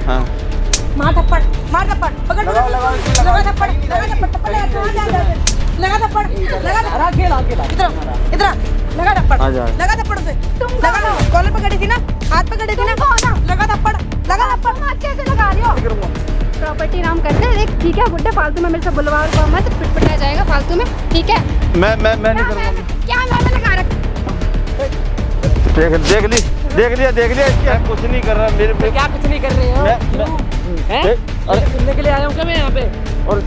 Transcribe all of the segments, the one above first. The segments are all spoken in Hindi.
हाँ मार थप्पड़, पकड़ लगा थप्पड़, लगा थप्पड़, लगा थप्पड़, इधर लगा थप्पड़ से, लगा ना, कॉलर पकड़ी थी ना, हाथ पकड़ी थी ना, लगा थप्पड़, कैसे लगा रही हो? प्रॉपर्टी नाम करते हैं, देख ठीक है बुड्ढे, फालतू में मेरे से बुलवा मत, पिटपिटाया जाएगा फालतू में, ठीक है? मैं नहीं करूँगा। क्या मैंने लगा रखा? देख लिया क्या कुछ नहीं कर रहा मेरे पे। क्या कुछ नहीं कर रहे हो? अरे सुनने के लिए आया हूँ क्या मैं यहाँ पे? और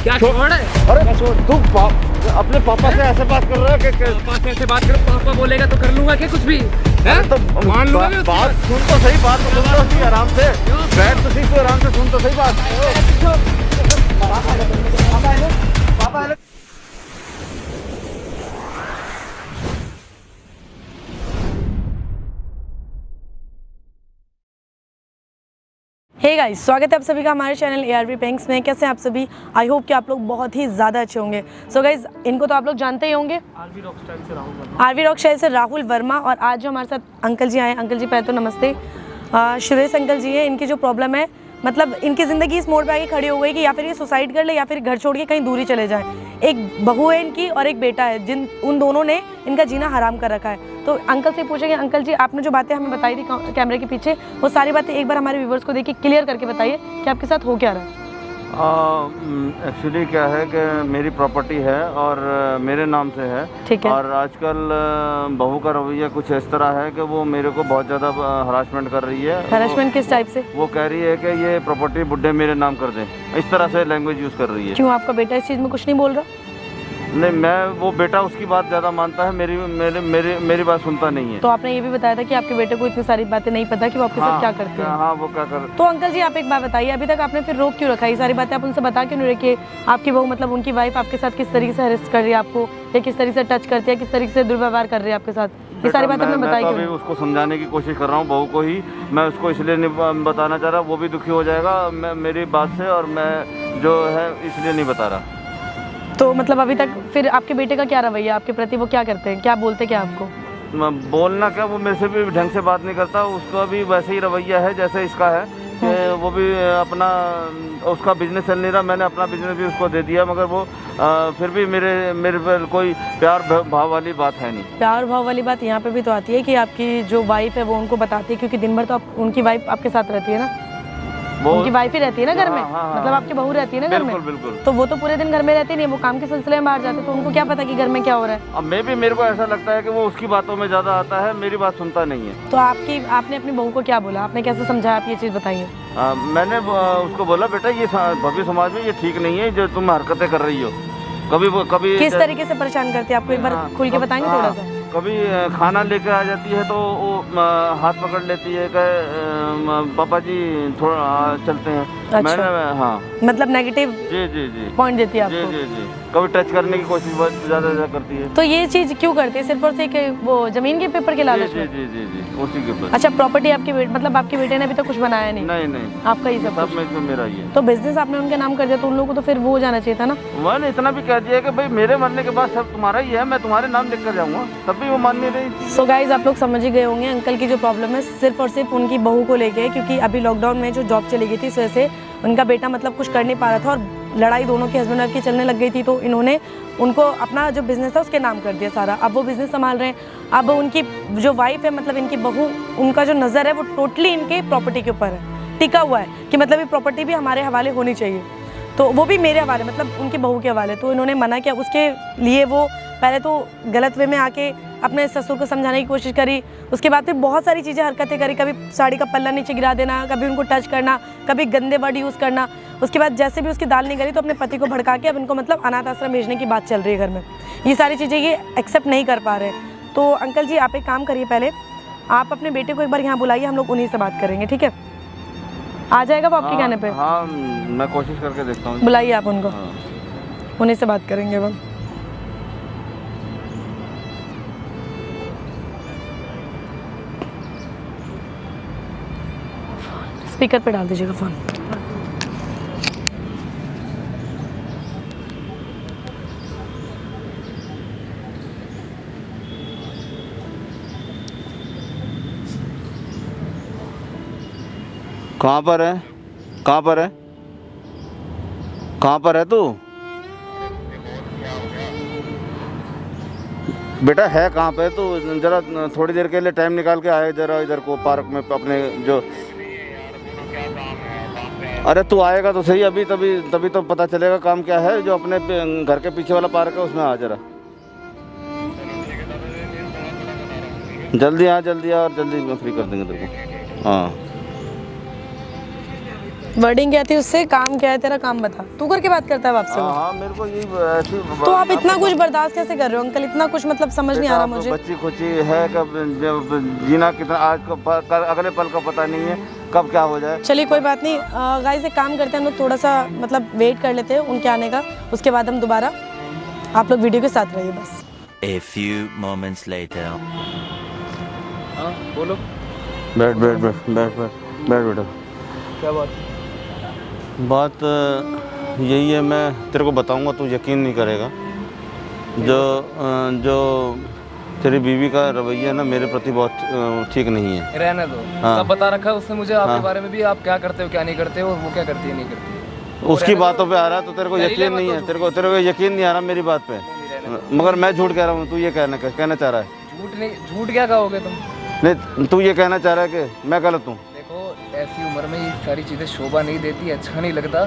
क्या छोड़ है? अरे तू अपने पापा से ऐसे बात कर रहा है कि पापा से ऐसे बात कर, पापा बोलेगा तो कर लूंगा क्या कुछ भी? तो मान लूंगा मैं बात सुन तो सही, बात तो सुन तो सही आराम से, बैठ तो सही, तो आराम से सुन तो सही बात। पापा हे गाइस, स्वागत है आप सभी का हमारे चैनल ARV पेंट्स में। कैसे हैं आप सभी? आई होप कि आप लोग बहुत ही ज़्यादा अच्छे होंगे। सो गाइस, इनको तो आप लोग जानते ही होंगे, आरवी रॉक स्टाइल से राहुल वर्मा। और आज जो हमारे साथ अंकल जी आए, अंकल जी पहले तो नमस्ते। सुरेश अंकल जी हैं, इनकी जो प्रॉब्लम है, मतलब इनकी ज़िंदगी इस मोड़ पे आके खड़ी हो गई कि या फिर ये सुसाइड कर ले या फिर घर छोड़ के कहीं दूरी चले जाएं। एक बहू है इनकी और एक बेटा है, उन दोनों ने इनका जीना हराम कर रखा है। तो अंकल से पूछेंगे, अंकल जी आपने जो बातें हमें बताई थी कैमरे के पीछे, वो सारी बातें एक बार हमारे व्यूवर्स को देखिए क्लियर करके बताइए कि आपके साथ हो क्या रहा है। एक्चुअली क्या है कि मेरी प्रॉपर्टी है और मेरे नाम से है, ठीक है। और आजकल बहू का रवैया कुछ इस तरह है कि वो मेरे को बहुत ज़्यादा हरासमेंट कर रही है। हरासमेंट किस टाइप से? वो कह रही है कि ये प्रॉपर्टी बुड्ढे मेरे नाम कर दें, इस तरह से लैंग्वेज यूज़ कर रही है। क्यों, आपका बेटा इस चीज़ में कुछ नहीं बोल रहा? नहीं, वो बेटा उसकी बात ज़्यादा मानता है, मेरी बात सुनता नहीं है। तो आपने ये भी बताया था कि आपके बेटे को इतनी सारी बातें नहीं पता कि वो आपके साथ क्या करते हैं। हाँ, वो क्या कर। तो अंकल जी आप एक बात बताइए, अभी तक आपने फिर रोक क्यों रखा? ये सारी बातें आप उनसे बता क्यों नहीं रखिए? आपकी बहू मतलब उनकी वाइफ आपके साथ किस तरीके से हरेस कर रही है आपको, या किस तरीके से टच करती है, किस तरीके से दुर्व्यवहार कर रही है आपके साथ, ये सारी बातें आपने बताई क्यों? अभी उसको समझाने की कोशिश कर रहा हूँ, बहू को ही। मैं उसको इसलिए नहीं बताना चाह रहा, वो भी दुखी हो जाएगा मेरी बात से, और मैं जो है इसलिए नहीं बता रहा। तो मतलब अभी तक फिर आपके बेटे का क्या रवैया आपके प्रति, वो क्या करते हैं, क्या बोलते क्या आपको? बोलना क्या, वो मेरे से भी ढंग से बात नहीं करता, उसका भी वैसे ही रवैया है जैसे इसका है कि वो भी अपना, उसका बिजनेस चल नहीं रहा, मैंने अपना बिजनेस भी उसको दे दिया, मगर वो फिर भी मेरे पर कोई प्यार भाव वाली बात है नहीं। प्यार भाव वाली बात यहाँ पे भी तो आती है कि आपकी जो वाइफ है वो उनको बताती है, क्योंकि दिन भर तो उनकी वाइफ आपके साथ रहती है ना, उनकी वाइफ ही रहती है ना घर में। मतलब आपकी बहू रहती है ना घर में। बिल्कुल। तो वो तो पूरे दिन घर में रहती नहीं, वो काम के सिलसिले में बाहर जाते, तो उनको क्या पता कि घर में क्या हो रहा है? अब मेरे को ऐसा लगता है कि वो उसकी बातों में ज़्यादा आता है, मेरी बात सुनता नहीं है। तो आपने अपनी बहू को क्या बोला, आपने कैसे समझाया, आप ये चीज़ बताइए। मैंने उसको बोला, बेटा ये भव्य समाज में ये ठीक नहीं है जो तुम हरकतें कर रही हो। कभी किस तरीके से परेशान करती है आपको, एक बार खुल के बताएंगे थोड़ा सा? कभी खाना लेकर आ जाती है तो वो हाथ पकड़ लेती है कि पापा जी थोड़ा चलते हैं। अच्छा। मैंने हाँ, मतलब नेगेटिव जी पॉइंट देती है आपको? जी। कभी टच करने की कोशिश बहुत ज़्यादा करती है। तो ये चीज़ क्यों करती है? सिर्फ और सिर्फ वो ज़मीन के पेपर के लालच में? जी, उसी के ऊपर। अच्छा, प्रॉपर्टी आपके मतलब आपके बेटे ने अभी तक कुछ बनाया नहीं? नहीं, आपका ही सब में तो मेरा ही है। तो बिजनेस आपने उनके नाम कर दिया, तो उन लोगों को तो फिर वो हो जाना चाहिए था ना? मैंने इतना भी कह दिया कि भाई मेरे मरने के बाद सब तुम्हारा ही है, मैं तुम्हारे नाम लिख कर जाऊँगा, तब भी वो मान नहीं रही। सो गाइज, आप लोग समझ ही गए होंगे अंकल की जो प्रॉब्लम है सिर्फ और सिर्फ उनकी बहू को लेके, क्योंकि अभी लॉकडाउन में जो जॉब चली गई थी, इस वजह से उनका बेटा मतलब कुछ कर नहीं पा रहा था, और लड़ाई दोनों के हस्बैंड वाइफ की चलने लग गई थी। तो इन्होंने उनको अपना जो बिज़नेस था उसके नाम कर दिया सारा। अब वो बिज़नेस संभाल रहे हैं। अब उनकी जो वाइफ है, मतलब इनकी बहू, उनका जो नज़र है वो टोटली इनके प्रॉपर्टी के ऊपर है, टिका हुआ है कि मतलब ये प्रॉपर्टी भी हमारे हवाले होनी चाहिए, तो वो भी मेरे हवाले, मतलब उनकी बहू के हवाले। तो इन्होंने मना किया, उसके लिए वो पहले तो गलत वे में आके अपने ससुर को समझाने की कोशिश करी, उसके बाद फिर बहुत सारी चीज़ें हरकतें करी, कभी साड़ी का पल्ला नीचे गिरा देना, कभी उनको टच करना, कभी गंदे वर्ड यूज़ करना। उसके बाद जैसे भी उसकी दाल नहीं गली तो अपने पति को भड़का के अब इनको मतलब अनाथ आश्रम भेजने की बात चल रही है घर में। ये सारी चीज़ें ये एक्सेप्ट नहीं कर पा रहे। तो अंकल जी आप एक काम करिए, पहले आप अपने बेटे को एक बार यहाँ बुलाइए, हम लोग उन्हीं से बात करेंगे, ठीक है? आ जाएगा वो आपके कहने पे? हाँ, मैं कोशिश करके देखता हूँ। बुलाइए आप उनको, उन्हीं से बात करेंगे हम। स्पीकर पे डाल दीजिएगा फ़ोन। कहाँ पर है? कहाँ पर है? कहाँ पर है तू? बेटा है कहाँ पे तू? जरा थोड़ी देर के लिए टाइम निकाल के आए जरा इधर को पार्क में अपने जो। अरे तू आएगा तो सही अभी, तभी तो पता चलेगा काम क्या है। जो अपने घर के पीछे वाला पार्क है उसमें आ जरा। जल्दी आ और जल्दी में फ्री कर देंगे तेरे को। हाँ वर्डिंग क्या थी उससे? काम क्या है तेरा, काम बता। तू करके बात करता है आपसे? हाँ मेरे को यही ऐसी। तो आप इतना कुछ बर्दाश्त कैसे कर रहे हो अंकल? इतना कुछ मतलब समझ नहीं आ रहा मुझे। बच्ची खुची है, कब जीना कितना आज अगले पल का पता नहीं है कब क्या हो जाए। चलिए कोई बात नहीं गाइस, एक काम करते हैं हम लोग, थोड़ा सा मतलब वेट कर लेते हैं उनके आने का, उसके बाद हम दोबारा। आप लोग वीडियो के साथ रहिए बस। A few moments later. हाँ बोलो। बैठ बेटा। क्या बात? बात यही है, मैं तेरे को बताऊंगा तू यकीन नहीं करेगा। जो तेरी बीवी का रवैया ना मेरे प्रति बहुत ठीक नहीं है। रहने दो। हाँ। सब बता रखा है उसने मुझे आपके हाँ। बारे में भी, आप क्या करते हो क्या नहीं करते हो, वो क्या करती है नहीं करती है। उसकी बातों पे आ रहा है तो तेरे को यकीन नहीं है। तेरे को यकीन नहीं आ रहा मेरी बात पे, मगर मैं झूठ कह रहा हूँ। तू ये कहना चाह रहा है? झूठ क्या कहोगे तुम? नहीं तू ये कहना चाह रहा है कि मैं गलत हूँ? देखो ऐसी उम्र में ये सारी चीजें शोभा नहीं देती, अच्छा नहीं लगता।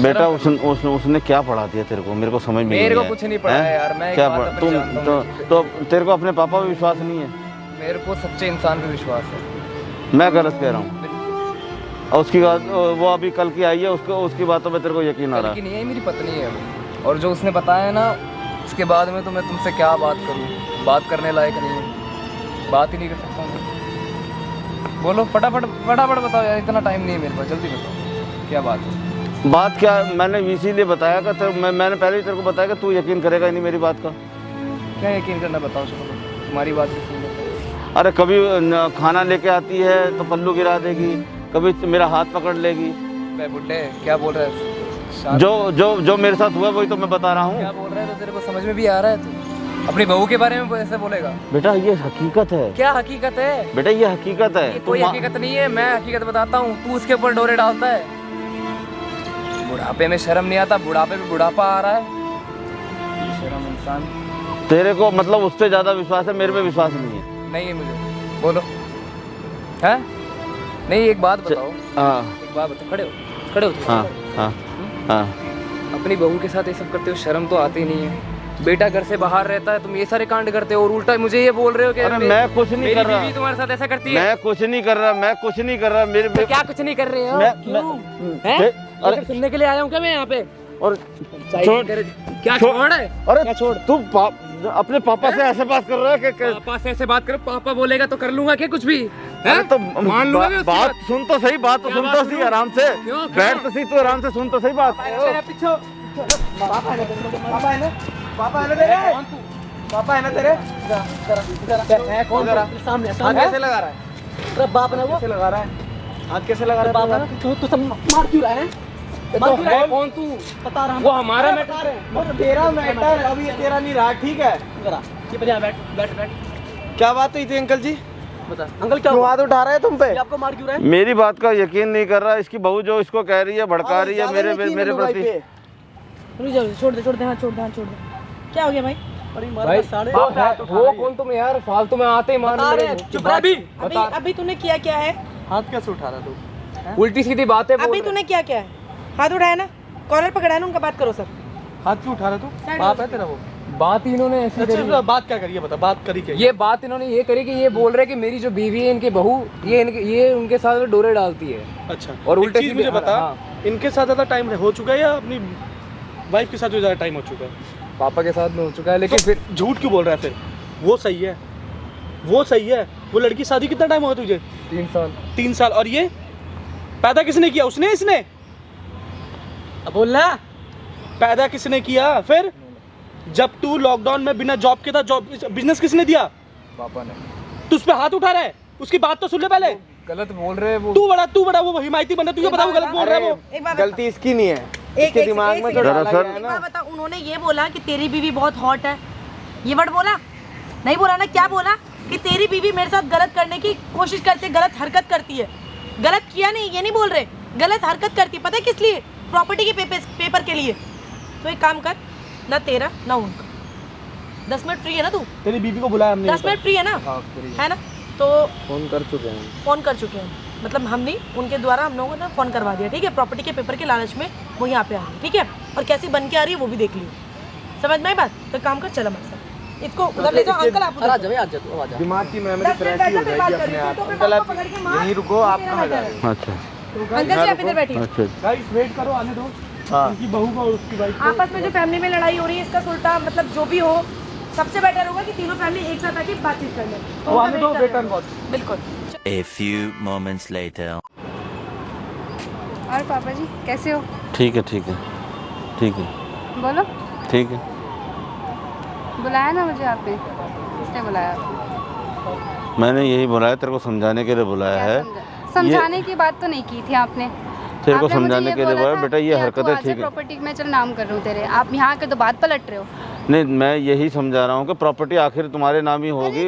बेटा उसने क्या पढ़ा दिया तेरे को? मेरे को समझ में नहीं मेरे को आया। कुछ नहीं पढ़ा है यार। मैं क्या एक बात पढ़ा? अपनी जानता हूँ। तो तेरे को अपने पापा पे विश्वास नहीं है? मेरे को सच्चे इंसान पे विश्वास है। मैं गलत कह रहा हूँ? और उसकी बात वो अभी कल की आई है, उसकी बातों पे तेरे को यकीन आ रहा कल की है? नहीं है, मेरी पत्नी है वो। और जो उसने बताया है ना, उसके बाद में तो मैं तुमसे क्या बात करूँ, बात करने लायक नहीं है, बात ही नहीं कर सकता हूँ। बोलो फटाफट बताओ यार, इतना टाइम नहीं है मेरे पास, जल्दी बताओ क्या बात है। बात क्या? मैंने इसीलिए बताया कि मैंने पहले ही तेरे को बताया कि तू यकीन करेगा ही नहीं मेरी बात का। क्या यकीन करना, बताओ। चलो तुम्हारी बात भी सुन लो। अरे कभी खाना लेके आती है तो पल्लू गिरा देगी, कभी मेरा हाथ पकड़ लेगी। मैं बुड्ढे क्या बोल रहा है? जो मेरे साथ हुआ वही तो मैं बता रहा हूँ। क्या बोल रहा है? तो तेरे को समझ में भी आ रहा है? तू अपनी बहू के बारे में ऐसे बोलेगा? बेटा ये हकीकत है। क्या हकीकत है? बेटा ये हकीकत है। ये कोई हकीकत नहीं है, मैं हकीकत बताता हूँ। तू उसके ऊपर डोरे डालता है। बुढ़ापे में शर्म नहीं आता? बुढ़ापे में बुढ़ापा आ रहा है, शर्म इंसान। तेरे को मतलब उस पे ज्यादा विश्वास है, मेरे पे विश्वास नहीं है। नहीं है मुझे। बोलो है? नहीं एक बात बताओ। हाँ एक बात बताओ। खड़े हो तुम। हाँ। अपनी बहू के साथ ये सब करते हो, शर्म तो आती नहीं है? बेटा घर से बाहर रहता है, तुम ये सारे कांड करते हो और उल्टा मुझे ये बोल रहे हो कि अरे मैं कुछ नहीं कर रहा। मेरी बीवी तुम्हारे साथ ऐसा करती है? मैं कुछ नहीं कर रहा। मेरे तो क्या कुछ नहीं कर रहे हो? अरे सुनने के लिए आया हूँ क्या मैं यहाँ पे? और क्या छोड़ है? अरे क्या छोड़? तू अपने पापा से ऐसे बात कर रहा है कि पापा से ऐसे बात करो? पापा बोलेगा तो कर लूंगा क्या कुछ भी? अरे तो मान लूंगा मैं उसकी बात सुन तो सही, बात तो सुन तो सही आराम से। बैठ तो सही, तू आराम से सुन तो सही बात। पापा है ना तेरे? पापा है ना तेरे? कौन सामने कैसे लगा रहा है? बाप ने वो कैसे लगा रहा है? हाथ कैसे लगा रहा है? तू सब मार क्यों रहा है? कौन तू? बता रहा हूं। वो हमारा मैटर है, तेरा मैटर। अभी ये तेरा नहीं रहा, ठीक है? जरा ये बैठ। क्या बात हुई थी अंकल जी? बता अंकल, क्या हाथ उठा रहे हैं तुम पे? आपको मार क्यों रहा है? मेरी बात का यकीन नहीं कर रहा। इसकी बहू जो इसको कह रही है, भड़का रही है मेरे प्रति। छोड़ दे हाथ, छोड़ दे। क्या हो गया भाई? वो कौन तुम यार? फालतू में आते ही मान रहे। चुप रह। अभी तूने किया क्या है? हाथ कैसे उठा रहा तू? उल्टी सीधी बातें बोल। अभी तूने किया क्या है? हाथ उठाया ना, कॉलर पकड़ा है ना, उनका बात करो सर। हाथ क्यों उठा रहा तू? बाप है तेरा वो? बात इन्होंने ऐसी करी। बात क्या करी है बता? बात करी क्या? ये बात इन्होंने ये करी कि ये बोल रहे कि मेरी जो बीवी है, इनकी बहू, ये उनके साथ डोरे डालती है। अच्छा, और उल्टे सीधे मुझे बता, इनके साथ ज्यादा टाइम हो चुका है या अपनी वाइफ के साथ ज्यादा टाइम हो चुका है? पापा के साथ में हो चुका है, लेकिन फिर झूठ क्यों बोल रहा है? फिर वो सही है। वो लड़की शादी कितना टाइम हुआ तुझे? 3 साल। और ये पैदा किसने किया? उसने? इसने? अब बोलना, पैदा किसने किया? फिर जब तू लॉकडाउन में बिना जॉब के था, जॉब बिजनेस किसने दिया? पापा ने। तू उस पे हाथ उठा रहा है? उसकी बात तो सुन ले पहले। गलत बोल रहे हैं वो। तू बड़ा वो हिमायती बंदा, तुझे पता वो गलत बोल रहा है। वो गलती इसकी नहीं है, इसके दिमाग में थोड़ा बता। उन्होंने ये बोला कि तेरी बीवी बहुत हॉट है, ये वर्ड बोला? नहीं बोला ना? क्या बोला? कि तेरी बीवी मेरे साथ गलत करने की कोशिश करती है, गलत हरकत करती है। गलत किया नहीं, ये नहीं बोल रहे, गलत हरकत करती, पता है किस लिए? प्रॉपर्टी के पेपर के लिए। तो एक काम कर, ना तेरा ना उनका, 10 मिनट फ्री है ना तू? तेरी बीवी को बुलाया हमने, 10 मिनट फ्री है ना? हाँ, फ्री है ना? तो फोन कर चुके हैं, फ़ोन कर चुके हैं, मतलब हम नहीं, उनके द्वारा हम लोगों ने फ़ोन करवा दिया, ठीक है? प्रॉपर्टी के पेपर के लालच में वो यहाँ पे आ रही, ठीक है? और कैसी बन के आ रही है वो भी देख लियो, समझ में आई बात? तो काम कर, चल हमारे साथ, इसको उधर ले जाओ। अंकल आप उधर जाओ, दिमाग की मेमोरी फ्रेश ही हो जाएगी अपने आप। अंकल आप यहीं रुको, आप कहाँ जा रहे हो? अच्छा अंकल जी आप इधर बैठिए। अच्छा गाइस वेट करो, आने दो। हाँ उनकी बहू का और उसकी वाइफ आपस में जो फैमिली में लड़ाई हो रही है, इसका सुलटा मतलब जो भी हो, सबसे बेटर होगा कि तीनों फैमिली एक साथ आके बातचीत कर ले। वो आने दो, बेटर बहुत। बिल्कुल। A few moments later. और पापा जी कैसे हो? ठीक है ठीक है ठीक है बोलो। ठीक है। बुलाया ना मुझे आपने? किसने बुलाया आपको? मैंने यही बुलाया, तेरे को समझाने के लिए बुलाया है। समझाने की बात तो नहीं की थी आपने। तेरे को आपने मुझे समझाने ये के लिए बोला बोला था बेटा ये कि हरकतें आपको ठीक है प्रॉपर्टी मैं चल नाम कर रहा हूँ तेरे, आप यहाँ के तो बात पलट रहे हो। नहीं, मैं यही समझा रहा हूँ कि प्रॉपर्टी आखिर तुम्हारे नाम ही होगी।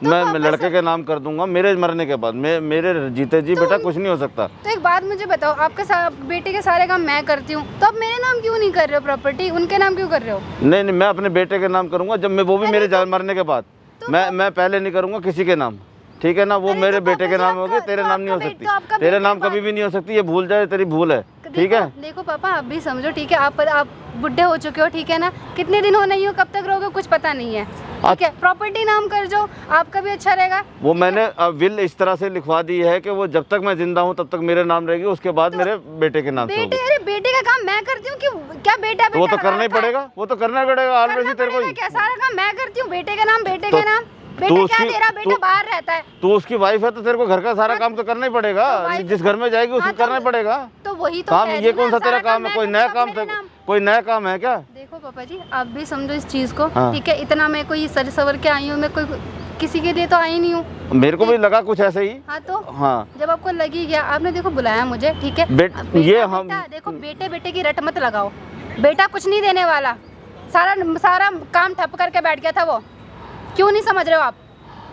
मैं लड़के के नाम कर दूंगा मेरे मरने के बाद। मेरे जीते जी बेटा कुछ नहीं हो सकता। तो एक बात मुझे बताओ, आपके बेटे के सारे काम मैं करती हूँ, तो आप मेरे नाम क्यों नहीं कर रहे हो प्रॉपर्टी, उनके नाम क्यों कर रहे हो? नहीं नहीं, मैं अपने बेटे के नाम करूंगा, जब मैं वो भी मेरे मरने के बाद। मैं पहले नहीं करूंगा किसी के नाम, ठीक है ना? वो मेरे बेटे के नाम होगी, तेरे नाम नहीं हो सकती। तेरे नाम कभी भी नहीं हो सकती, ये भूल जाए, तेरी भूल है, ठीक है? देखो पापा, आप भी समझो, ठीक है? आप बुढ़े हो चुके हो, ठीक है ना? कितने दिन हो नहीं हो, कब तक रहोगे कुछ पता नहीं है, ठीक है? प्रॉपर्टी नाम कर जो, आपका भी अच्छा रहेगा। वो मैंने विल इस तरह से लिखवा दी है कि वो जब तक मैं जिंदा हूँ तब तक मेरे नाम रहेगी, उसके बाद मेरे बेटे के नाम से होगी। अरे बेटे का काम मैं करती हूँ, क्या बेटा वो तो करना ही पड़ेगा, वो तो करना ही पड़ेगा ऑलरेडी तेरे को। क्या सारा काम मैं करती हूँ, बेटे का नाम, बेटे का नाम। बेटा क्या, तेरा बेटा बाहर रहता है, तू उसकी वाइफ है तो तेरे को घर का सारा काम तो करना ही पड़ेगा। जिस घर में जाएगी उसको करना ही पड़ेगा। तो वही तो काम, कह रही ये हूँ कौन सा ना, तेरा सारा काम है? कोई नया काम, कोई नया काम है क्या? देखो पापा जी, आप भी समझो इस चीज को, हाँ। ठीक है? इतना मैं कोई सर सवर के आई हूँ, मैं कोई किसी के लिए तो आई नहीं हूँ। मेरे को भी लगा कुछ ऐसे ही। हाँ तो हाँ, जब आपको लगी गया, आपने देखो बुलाया मुझे, ठीक है? ये हम देखो, बेटे की रट मत लगाओ, बेटा कुछ नहीं देने वाला, सारा काम ठप करके बैठ गया था वो, क्यों नहीं समझ रहे हो आप?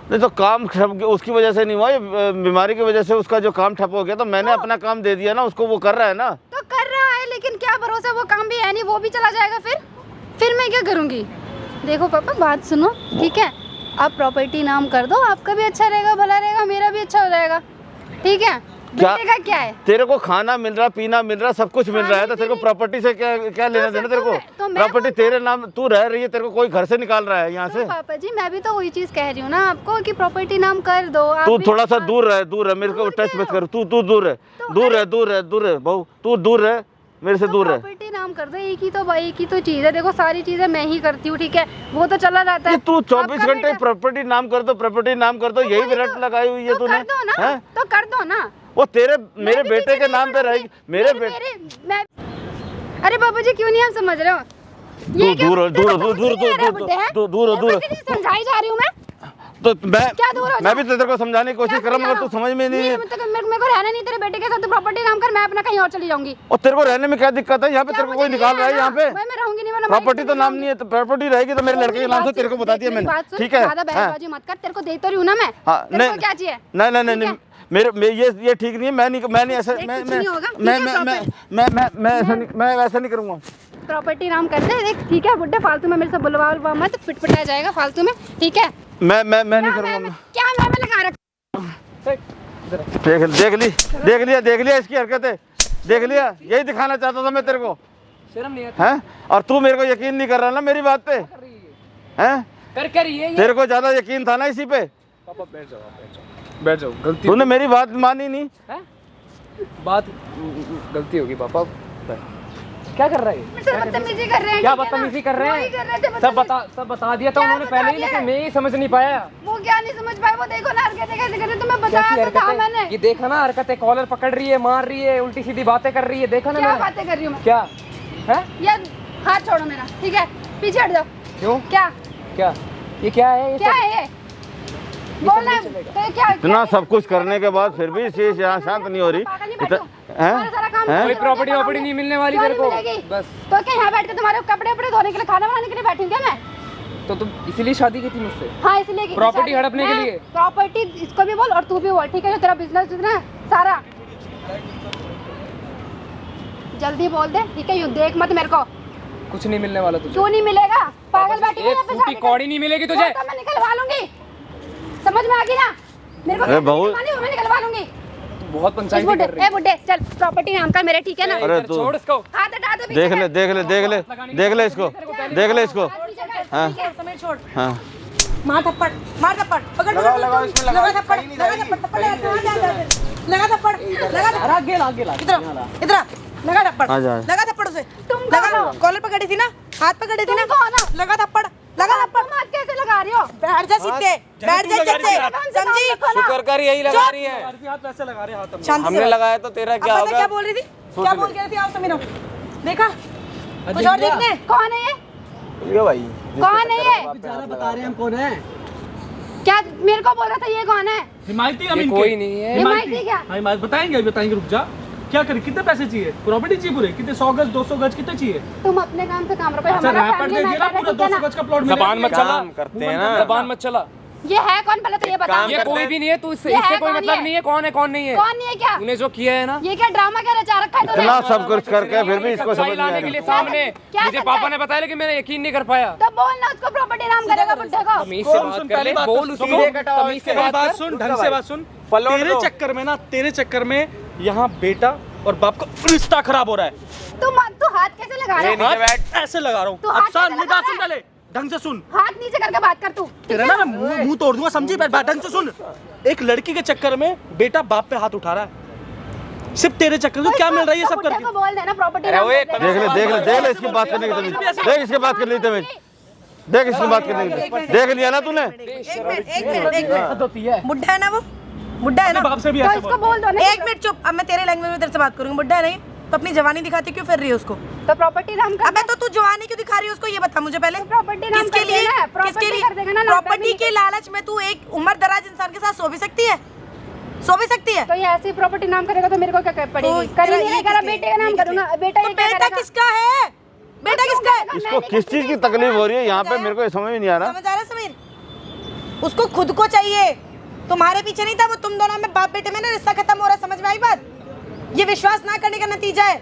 नहीं तो काम ठप उसकी वजह से नहीं हुआ, ये बीमारी की वजह से उसका जो काम ठप हो गया, तो मैंने अपना काम दे दिया ना उसको, वो कर रहा है ना। तो कर रहा है, लेकिन क्या भरोसा, वो काम भी है नहीं, वो भी चला जाएगा, फिर मैं क्या करूँगी? देखो पापा, बात सुनो, ठीक है? आप प्रॉपर्टी नाम कर दो, आपका भी अच्छा रहेगा, भला रहेगा, मेरा भी अच्छा हो जाएगा, ठीक है? बेटे का क्या है? तेरे को खाना मिल रहा, पीना मिल रहा, सब कुछ मिल रहा है, तो तेरे को प्रॉपर्टी से क्या लेना देना? तेरे को प्रॉपर्टी तेरे नाम, तू रह रही है, तेरे को कोई घर से निकाल रहा है यहाँ से? पापा जी, मैं भी तो वही चीज कह रही हूँ ना आपको कि प्रॉपर्टी नाम कर दो। तू थोड़ा सा दूर रह, मेरे को टच मत कर। तू दूर है बहू, तू दूर है, मेरे से दूर है। प्रॉपर्टी नाम कर दो, एक ही तो चीज है। देखो सारी चीजें मैं ही करती हूँ, ठीक है? वो तो चला जाता है। तू 24 घंटे प्रॉपर्टी नाम कर दो, प्रॉपर्टी नाम कर दो, यही विरट लगाई हुई है तूने। तो कर दो ना, वो मेरे बेटे के नाम पे रहेगी, मेरे मैं। अरे पापा जी, क्यों नहीं आप समझ रहे हो? दूर समझाई जा रही हूँ मैं, तो मैं भी तेरे को समझाने की कोशिश कर रहा हूँ, मगर तू समझ में नहीं। मेरे को रहना नहीं तेरे बेटे के साथ, तो प्रॉपर्टी नाम कर, मैं अपना कहीं और चली जाऊंगी। और तेरे को रहने में क्या दिक्कत है? यहाँ पे तेरे को कोई निकाल रहा है यहाँ पे? मैं रहूंगी नहीं, प्रॉपर्टी तो नाम नहीं है, तो प्रॉपर्टी रहेगी तो मेरे लड़के के नाम से, तेरे को बता दिया मैंने, ठीक है? ज्यादा बहसबाजी मत कर, तेरे को दे तो रही हूँ ना मैं। नहीं, क्या चाहिए? नहीं, मेरे ये ठीक नहीं है। मैं नहीं ऐसा, मैं वैसा नहीं करूँगा। प्रॉपर्टी नाम कर दे, देख, ठीक है? बुड्ढे फालतू में मेरे से बुलवा मत, पिटपिटा जाएगा फालतू में, ठीक है? मैं नहीं करूँगा। क्या मैं लगा रखा? देख लिया इसकी हरकतें, देख लिया। यही दिखाना चाहता था मैं तेरे को, शर्म नहीं आती हैं? और तू मेरे को यकीन नहीं कर रहा ना मेरी बात पे, हैं? कर ये तेरे को ज्यादा यकीन था ना इसी पे। पापा बैठ जाओ, गलती तूने मेरी बात मानी नहीं है, बात गलती होगी पापा। क्या कर रहा है? बदतमीजी कर रहे हैं। क्या बदतमीजी कर रहे हैं? सब बता दिया था उन्होंने पहले ही, लेकिन मैं ही समझ नहीं पाया। वो क्या नहीं समझ पाए? वो देखो ना हरकतें कैसे कर रहे हैं, तुम्हें बताया तो था मैंने। ये देखा ना हरकतें, कॉलर पकड़ रही है, मार रही है, उल्टी सीधी बातें कर रही है, देखा ना? क्या बातें कर रही हूँ मैं? क्या है? यार हाथ छोड़ो मेरा, ठीक है? पीछे हट जाओ। क्यों? क्या ये क्या है? क्या है ये? बोलना है तो क्या? इतना सब कुछ करने के बाद फिर भी यहाँ शांत नहीं हो रही। कोई प्रॉपर्टी नहीं मिलने वाली तेरे को, बस। तो क्या यहाँ बैठ के तुम्हारे कपड़े धोने के लिए, खाना बनाने के लिए बैठी हूँ क्या मैं? तो तुम इसीलिए शादी की थी मुझसे? हाँ, इसलिए प्रॉपर्टी हड़पने के लिए। प्रॉपर्टी इसको भी बोल और तू भी बोल, ठीक है? जो तेरा बिजनेस है सारा, जल्दी बोल दे, ठीक है? यू देख मत मेरे को। कुछ नहीं मिलने वाला तुझे। क्यों नहीं मिलेगा? पागल बैठी है एक फूटी कौड़ी नहीं मिलेगी तुझे। वो तो मैं निकलवा लूंगी, समझ में आ गई ना? मेरे को अरे बहू, मैं निकलवा लूंगी। बहुत पंचायती कर रही है। बुड्ढे चल, प्रॉपर्टी नाम का मेरा, ठीक है ना? अरे तू छोड़ इसको। हाथ हटा दे, देख ले देख ले देख ले देख ले इसको, देख ले इसको। हाँ समय छोड़, हाँ मार थप्पड़, पकड़ लगा थप्पड़, लगा थप्पड़, लगा थप्पड़, इधर लगा थप्पड़, आ जा। लगा थप्पड़ उसे, लगा कॉलर पकड़ी थी ना, हाथ पकड़ी थी ना, लगा थप्पड़, लगा थप्पड़। हाथ कैसे लगा रही हो? बैठ जा सीधे, बैठ जा जैसे, समझी? शुक्र कर यही लगा रही है। शांति हमने लगाया तो तेरा क्या अब पता होगा? क्या बोल रही थी? क्या बोल के रही थी? आओ समीरो, देखा? कुछ और देखने? कौन है ये? ये भाई कौन है ये? बता रहे हैं हम कौन है। क्या मेरे को बोल रहा था ये कौन है? हिमायती ये कोई नहीं है। हिमायती क्या? हाँ बताएंगे, रुक जा। क्या करें, कितने पैसे चाहिए? प्रॉपर्टी चाहिए पूरे कितने? 100 गज 200 गज कितने चाहिए? तुम अपने काम से काम रखो, अच्छा हमारा रैपर फैमिली दे दिया ना मैटर है, पूरा ठीक है 200 ना? गज का प्लॉट मिलेगा। जबान मत चला करते हैं ना। जबान मत चला। ये है कौन पहले तो ये बता। ये कोई भी नहीं है, तू इससे ये है कोई कौन मतलब ये? नहीं है। कौन है कौन नहीं है? कौन नहीं है क्या? तूने जो किया है ना, ये क्या ड्रामा क्या रचा रखा है तूने? इतना सब कुछ करके फिर भी इसको सच्चाई समझ नहीं लाने आ के लिए रहा। सामने क्या मुझे सच्चाई? पापा ने बताया, लेकिन मैंने यकीन नहीं कर पाया। तो बोल ना, उसको प्रॉपर्टी नाम करेगा बुड्ढे को। तमीज से बात कर ले, बोल उसी से कटा। तमीज से बात कर। सुन, ढंग से बात सुन। पलट तेरे दो। चक्कर में यहाँ बेटा और बाप का रिश्ता खराब हो रहा है। तू हाथ कैसे लगा रहा है? हाथ ऐसे लगा रहा हूँ। तू हाथ अब कैसे मेरी लगा बात रहा सुन है? पहले, ढंग से सुन। हाथ नीचे करके बात कर तू। तेरा ना मैं मुंह तोड़ दूंगा, समझी? ढंग से सुन। एक लड़की के चक्कर में बेटा बाप पे हाथ उठा रहा है, सिर्फ तेरे चक्कर में। क्या मिल रहा है ये सब बुड्ढे करके? को बोल देना प्रॉपर्टी अरे नाम वो एक कर देना। देख ले इसकी बात करने की तमीज, देख इसकी बात करने की तमीज, देख इसकी बात करने की तमीज। देख लिया ना तूने? एक मिनट, बुड्ढा है ना वो? बुड्ढा है ना? बाप से भी तो ऐसे इसको बोल दो ना। एक मिनट चुप, अब मैं तेरे लैंग्वेज में तेरे से बात करूंगी। बुड्ढा है नहीं तो अपनी जवानी दिखाती क्यों फिर रही है उसको? तो प्रॉपर्टी नाम कर। अबे तो तू जवानी क्यों दिखा रही है उसको, ये बता मुझे पहले। प्रॉपर्टी नाम किसके कर लिए? देना, किसके प्रॉपर्टी कर देगा ना, लिए? नाम प्रॉपर्टी करने के लालच में तू एक उम्र दराज इंसान के साथ सो भी सकती है? सो भी सकती है? तो ये ऐसी प्रॉपर्टी नाम करेगा तो मेरे को क्या पड़ेगी? तो करेंगे तेरा नहीं करा, बेटे का नाम करूंगा। बेटा ये क्या बेटा करेगा? किसका है? बेटा किसका है? इसको किस चीज की तकलीफ हो रही है यहाँ पे, मेरे को ये समझ में नहीं आ रहा। समझ आ रहा है समीर? उसको खुद को चाहिए, तुम्हारे पीछे नहीं था। वो तुम दोनों में बाप बेटे में ना रिश्ता खत्म हो रहा है। समझ में आई बात? ये विश्वास ना करने का नतीजा है।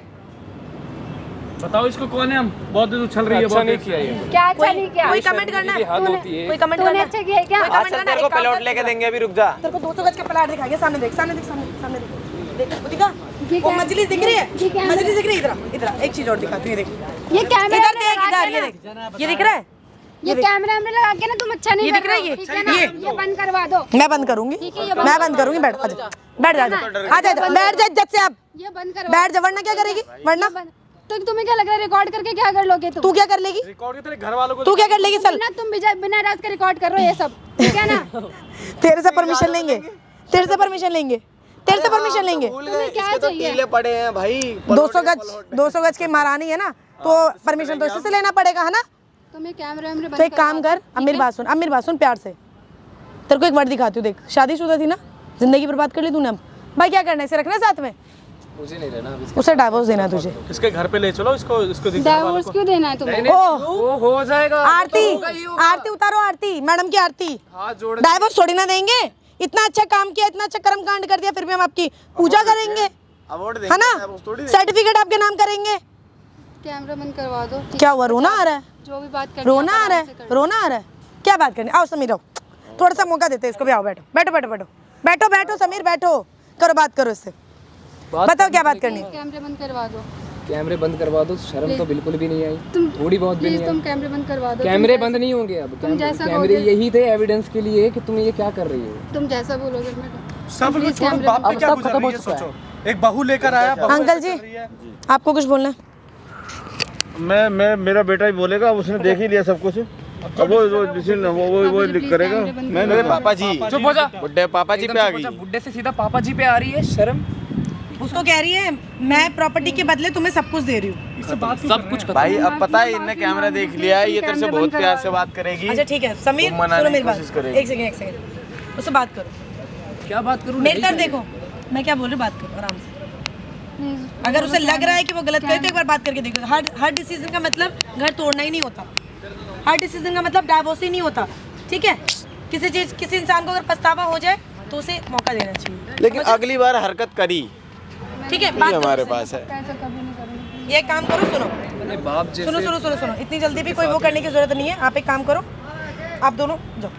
बताओ इसको कौन है? हम बहुत देर उछल रही है। अच्छा बहुत नहीं देर। किया ये। क्या अच्छा नहीं किया? कोई कमेंट करना है? हद होती है। कोई कमेंट तूने करना अच्छा किया है क्या? कोई कमेंट करना है? तेरे को प्लॉट लेके देंगे, अभी रुक जा। तेरे को 200 गज का प्लाट दिखाएंगे। सामने देख, सामने देख, सामने देख, देख वो दिखा? ये वो क्या है? मजलिस दिख रही ये क्या है? है? मजलिस दिख रही है? इधर एक चीज और दिखाती हूँ, ये देख। ये कैमरा इधर देख, इधर ये देख, ये दिख रहा है? ये कैमरा में लगा के ना तुम अच्छा नहीं ये कर दिख रहा है रहे हो, ये? ठीक है ना? ये बंद करवा दो। मैं बंद करूंगी, ठीक है, ये मैं बंद करूंगी। बैठ आजा, बैठ जा, आजा, बैठ जा इज्जत से। आप ये बंद करवा बैठ जा, वरना क्या करेगी? वरना तो तुम्हें क्या लग रहा है रिकॉर्ड करके क्या कर लोगे तुम? तू क्या कर लेगी? रिकॉर्ड के तेरे घर वालों को तू क्या कर लेगी? चल, ना तुम बिना राज के रिकॉर्ड कर रहे हो ये सब, ठीक है ना? तेरे से परमिशन लेंगे, तेरे से परमिशन लेंगे, तेरे से परमिशन लेंगे। तुम्हें क्या चाहिए? पड़े हैं भाई। 200 गज की महारानी है ना, तो परमिशन तो इसी से लेना पड़ेगा, है ना? तुम्हें कैमरे में तो एक काम कर, अब मेरी बात सुन, अब मेरी बात सुन प्यार से। तेरे को एक वर्ड दिखाती हूँ, देख। शादीशुदा थी ना, जिंदगी बर्बाद कर ली तूने। अब भाई क्या करना है? इसे रखना है साथ में? मुझे नहीं रहना अभी। उसे डाइवोर्स देना है तुझे। इसके घर पे ले चलो, इसको डाइवोर्स क्यों देना है तुम्हें? ओह, वो हो जाएगा। आरती, आरती उतारो, आरती मैडम की आरती। हाथ जोड़। डाइवोर्स थोड़ी ना देंगे। इतना अच्छा काम किया, इतना अच्छा कर्म कांड कर दिया, फिर भी हम आपकी पूजा करेंगे, है ना? सर्टिफिकेट आपके नाम करेंगे। कैमरा बंद करवा दो। क्या हुआ? रोना आ रहा है? जो भी बात करनी रोना है, आ रहा आराम से है? करो। रोना आ रहा है? क्या बात करनी? आओ समीर, आओ, थोड़ा सा मौका देते हैं इसको भी। आओ, बैठो बैठो बैठो बैठो बैठो बैठो समीर, बैठो, करो बात, करो इससे। बताओ क्या बात करनी है? कैमरे बंद करवा दो। कैमरे बंद करवा दो। शर्म तो बिल्कुल भी नहीं आई, तुम थोड़ी बहुत भी प्लीज नहीं तुम आई। कैमरे बंद करवा दो। कैमरे बंद नहीं होंगे अब। जैसा कैमरे कहोगे। यही थे एविडेंस के लिए कि तुम ये क्या कर रही हो। तुम जैसा बोलोगे मैं सब लोग प्लीज छोड़ो, कैमरे बाप पे अब क्या सब गुजर खत्म रही हो है चुका है। सोचो। एक बहू लेकर आया, बहू अंकल ऐसे जी, कर रही है। आपको कुछ बोलना है? मैं मेरा बेटा ही बोलेगा, उसने देख ही लिया सब कुछ। अब वो करेगा। मेरे पापा जी चुप हो जा। बुड्ढे पापा जी पे आ गई। बुड्ढे से सीधा पापा जी पे आ रही है। शर्म। उसको कह रही है मैं प्रॉपर्टी के बदले तुम्हें सब कुछ दे रही हूँ। सब कुछ भाई अब पता है इनने कैमरा देख लिया है, ये तेरे से बहुत प्यार से बात करेगी। अच्छा ठीक है समीर, तुम मनाने सुनो की मेरी बात, कोशिश करेगी। एक सेकंड, उससे बात करो। क्या बात करूँ? मेरी तरफ देखो, मैं क्या बोल रही हूँ, बात करो आराम से। अगर उसे लग रहा है कि वो गलत करे तो एक बार बात करके देखो। हर डिसीजन का मतलब घर तोड़ना ही नहीं होता, हर डिसीजन का मतलब डाइवोर्स ही नहीं होता, ठीक है? किसी इंसान को अगर पछतावा हो जाए तो उसे मौका देना चाहिए। लेकिन अगली बार हरकत करी ठीक है, ये बात हमारे करो पास है। ऐसा कभी नहीं करूँगी। ये काम करो, सुनो बाप जैसे सुनो सुनो सुनो सुनो, इतनी जल्दी भी कोई वो करने की जरूरत नहीं है। आप एक काम करो, आप दोनों जाओ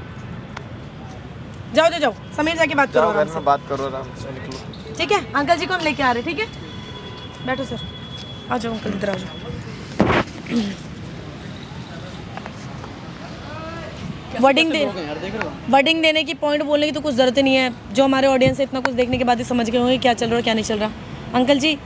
जाओ जाओ जाओ, समीर जाके बात करो आराम से, बात करो आराम से, निकलो। ठीक है। अंकल जी को हम लेके आ रहे हैं, ठीक है, बैठो सर, आ जाओ अंकल, इधर आ जाओ। वर्डिंग देने की, पॉइंट बोलने की तो कुछ ज़रूरत नहीं है। जो हमारे ऑडियंस है इतना कुछ देखने के बाद ही समझ गए होंगे क्या चल रहा है क्या नहीं चल रहा। अंकल जी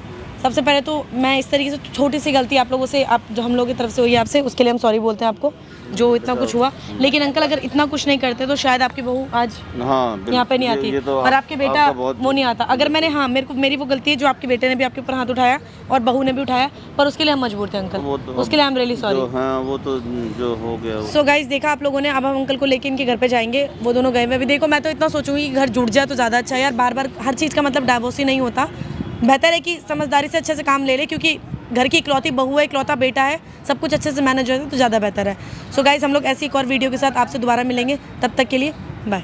सबसे पहले तो मैं इस तरीके से छोटी सी गलती आप लोगों से, आप जो हम लोगों की तरफ से हुई है आपसे, उसके लिए हम सॉरी बोलते हैं आपको जो इतना कुछ हुआ। लेकिन अंकल अगर इतना कुछ नहीं करते तो शायद आपकी बहू आज यहाँ पे नहीं आती और आपके बेटा वो नहीं आता। अगर मैंने, हाँ मेरी वो गलती है जो आपके बेटे ने भी आपके ऊपर हाथ उठाया और बहू ने भी उठाया, पर उसके लिए हम मजबूर थे अंकल, उसके लिए आई एम रियली सॉरी। वो तो जो हो गया। सो गाइज देखा आप लोगों ने, अब हम अंकल को लेके इनके घर पे जाएंगे। वो दोनों गए हुए अभी। देखो मैं तो इतना सोचूंगी कि घर जुड़ जाए तो ज़्यादा अच्छा है यार, बार बार हर चीज़ का मतलब डाइवोर्स ही नहीं होता। बेहतर है कि समझदारी से अच्छे से काम ले ले, क्योंकि घर की इकलौती बहू है, इकलौता बेटा है, सब कुछ अच्छे से मैनेज हो जाए तो ज़्यादा बेहतर है। सो गाइज हम लोग ऐसी एक और वीडियो के साथ आपसे दोबारा मिलेंगे, तब तक के लिए बाय।